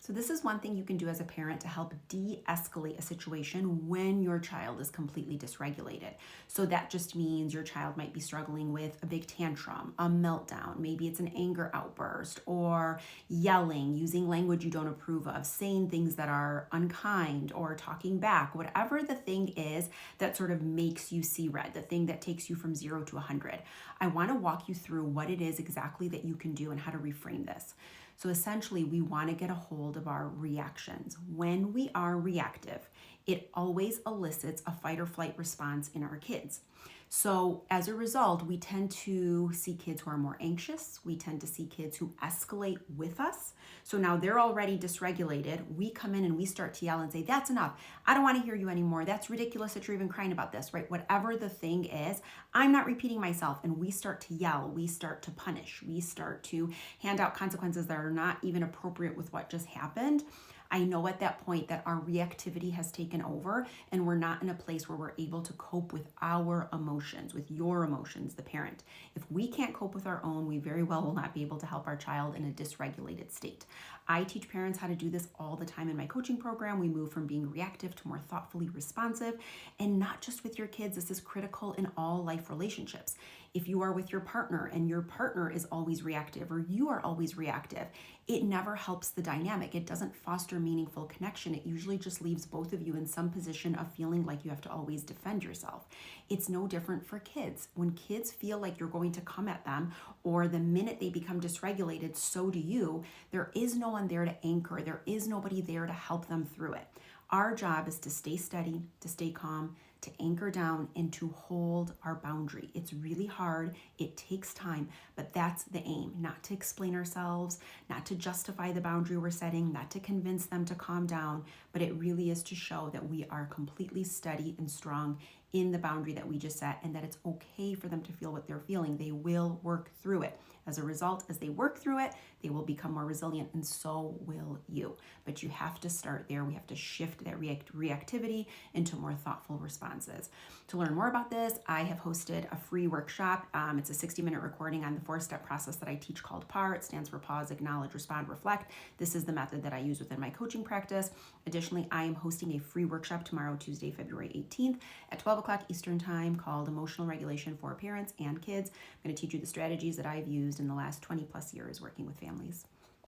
So this is one thing you can do as a parent to help de-escalate a situation when your child is completely dysregulated. So that just means your child might be struggling with a big tantrum, a meltdown, maybe it's an anger outburst, or yelling, using language you don't approve of, saying things that are unkind, or talking back, whatever the thing is that sort of makes you see red, the thing that takes you from 0 to 100. I want to walk you through what it is exactly that you can do and how to reframe this. So essentially, we want to get a hold of our reactions. When we are reactive, it always elicits a fight or flight response in our kids. So as a result, we tend to see kids who are more anxious. We tend to see kids who escalate with us. So now they're already dysregulated. We come in and we start to yell and say, that's enough. I don't want to hear you anymore. That's ridiculous that you're even crying about this, right? Whatever the thing is, I'm not repeating myself. And we start to yell. We start to punish. We start to hand out consequences that are not even appropriate with what just happened. I know at that point that our reactivity has taken over and we're not in a place where we're able to cope with our emotions, with your emotions, the parent. If we can't cope with our own, we very well will not be able to help our child in a dysregulated state. I teach parents how to do this all the time in my coaching program. We move from being reactive to more thoughtfully responsive, and not just with your kids. This is critical in all life relationships. If you are with your partner and your partner is always reactive or you are always reactive, it never helps the dynamic. It doesn't foster meaningful connection. It usually just leaves both of you in some position of feeling like you have to always defend yourself. It's no different for kids. When kids feel like you're going to come at them, or the minute they become dysregulated, so do you, there is no one there to anchor. There is nobody there to help them through it. Our job is to stay steady, to stay calm, to anchor down, and to hold our boundary. It's really hard. It takes time, but that's the aim. Not to explain ourselves, not to justify the boundary we're setting, not to convince them to calm down, but it really is to show that we are completely steady and strong in the boundary that we just set, and that it's okay for them to feel what they're feeling. They will work through it. As a result, as they work through it, they will become more resilient, and so will you. But you have to start there. We have to shift that reactivity into more thoughtful responses. To learn more about this, I have hosted a free workshop. It's a 60-minute recording on the 4-step process that I teach called PAR. It stands for Pause, Acknowledge, Respond, Reflect. This is the method that I use within my coaching practice. Additionally, I am hosting a free workshop tomorrow, Tuesday, February 18th at 12 o'clock Eastern Time, called Emotional Regulation for Parents and Kids. I'm going to teach you the strategies that I've used in the last 20 plus years working with families.